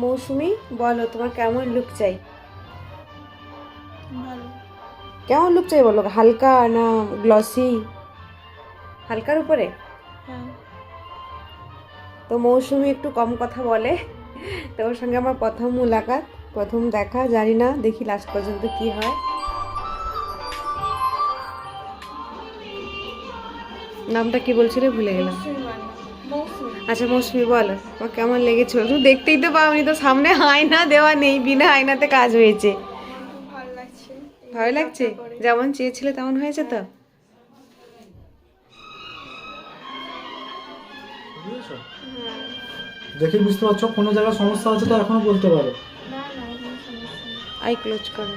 মৌসুমি, বলো তোমার কেমন লুক চাই? ভালো। কেমন লুক চাই বলো, হালকা না গ্লসি? হালকার উপরে? হ্যাঁ। তো মৌসুমি একটু কম কথা বলে, তোমার সঙ্গে আমার প্রথম মুলাকাত, প্রথম দেখা, জানি না, দেখি লাস্ট পর্যন্ত কি হয়। নামটা কি বলছিলে, ভুলে গেলাম। আচ্ছা মৌসুমি, বলো তোমার কেমন লেগেছিল? তুমি দেখতেই তো পাওনি, তো সামনে আয়না দেওয়া নেই, বিনা আয়নাতে কাজ হয়েছে। ভালো লাগছে। ভালো লাগছে? যেমন চেয়েছিলে তেমন হয়েছে তো? বুঝেছো? হ্যাঁ। দেখে বুঝতে পারছো কোনো জায়গায় সমস্যা আছে তো এখনো বলতে পারো। না না, কোনো সমস্যা নেই। আই ক্লোজ করো।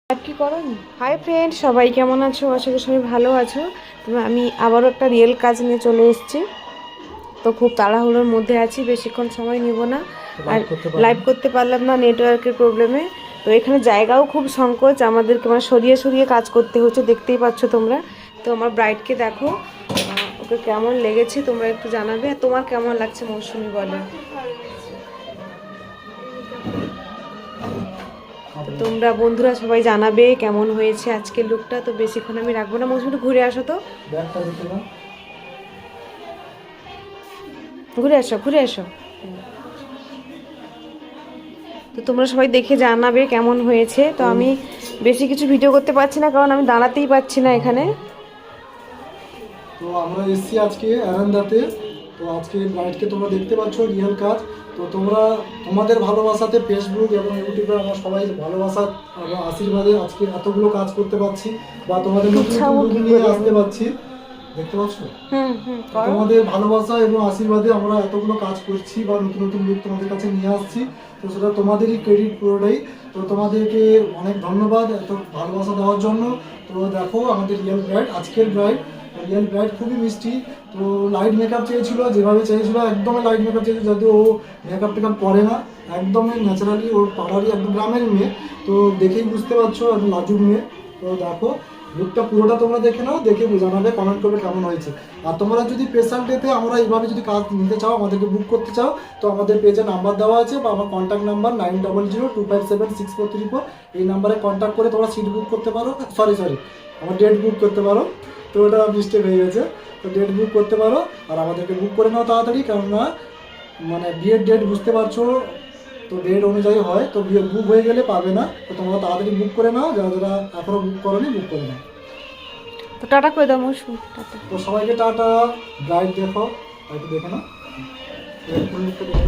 আর কি করো? হাই ফ্রেন্ড, সবাই কেমন আছো? আশা করি সবাই ভালো আছো। তবে আমি আবারও একটা রিয়েল কাজ নিয়ে চলে এসেছি। তো খুব তাড়াহুড়োর মধ্যে আছি, বেশিক্ষণ সময় নিব না। আর লাইভ করতে পারলাম না নেটওয়ার্কের প্রবলেমে। তো এখানে জায়গাও খুব সংকোচ, আমাদেরকে মানে সরিয়ে সরিয়ে কাজ করতে হচ্ছে, দেখতেই পাচ্ছ তোমরা। তো আমার ব্রাইডকে দেখো, ওকে কেমন লেগেছে তোমরা একটু জানাবে। আর তোমার কেমন লাগছে মৌসুমি, বলো। খুব ভালো লাগছে। তো তোমরা বন্ধুরা সবাই জানাবে কেমন হয়েছে আজকের লুকটা। তো বেশিক্ষণ আমি রাখবো না, মৌসুমি একটু ঘুরে আসো তো, ব্যাগটা দেখে নাও। ঘুরে আসো ঘুরে আসো। তো তোমরা সবাই দেখে জানাবে কেমন হয়েছে। তো আমি বেশি কিছু ভিডিও করতে পারছি না, কারণ আমি দাঁড়াতেই পারছি না এখানে। তো আমরা এসেছি আজকে অ্যারান্দাতে। তো আজকে ব্রাইডকে তোমরা দেখতে পাচ্ছ রিয়েল কাজ। তো তোমরা তোমাদের ভালোবাসাতে ফেসবুক এবং ইউটিউবে আমার সবাই ভালোবাসার এবং আশীর্বাদে আজকে এতগুলো কাজ করতে পারছি বা তোমাদের নতুন নতুন look নিয়ে আসতে পারছি। দেখতে পাচ্ছ? তোমাদের ভালোবাসা এবং আশীর্বাদে আমরা এতগুলো কাজ করছি বা নতুন নতুন লুক তোমাদের কাছে নিয়ে আসছি। তো সেটা তোমাদেরই ক্রেডিট পুরোটাই। তো তোমাদেরকে অনেক ধন্যবাদ এত ভালোবাসা দেওয়ার জন্য। তো দেখো আমাদের রিয়েল ব্রাইড, আজকের ব্রাইড, রিয়েল ব্রাইড খুবই মিষ্টি। তো লাইট মেকআপ চেয়েছিল, যেভাবে চেয়েছিল একদমই লাইট মেকআপ চেয়েছিল, যদিও ও মেকআপ টেকআপ করে না, একদমই ন্যাচারালি, ওর পাড়ারই একদম গ্রামের মেয়ে। তো দেখেই বুঝতে পারছো একদম লাজুক মেয়ে। তো দেখো লুকটা পুরোটা তোমরা দেখে নাও, দেখে জানাবে, কমেন্ট করবে কেমন হয়েছে। আর তোমরা যদি স্পেশাল ডেতে আমরা এইভাবে যদি কাজ নিতে চাও, আমাদেরকে বুক করতে চাও, তো আমাদের পেজে নাম্বার দেওয়া আছে বা আমার কন্ট্যাক্ট নাম্বার 9002576434, এই নাম্বারে কন্ট্যাক্ট করে তোমরা সিট বুক করতে পারো, সরি আমার ডেট বুক করতে পারো। তো ওটা মিস্টেক হয়ে গেছে। তো ডেট বুক করতে পারো আর আমাদেরকে বুক করে নাও তাড়াতাড়ি, কেননা মানে বিয়ের ডেট বুঝতে পারছো, তো ডেট অনুযায়ী হয়। তো বিয়ে বুক হয়ে গেলে পাবে না। তো তোমরা তাড়াতাড়ি বুক করে নাও, যারা যারা এখনও বুক করোনি বুক করে নাও। তো টাটা করে দাও মৌসুমি, টাটা। তো সবাইকে টাটা। ব্রাইড দেখো, একটু দেখে নাও, দেখে নাও।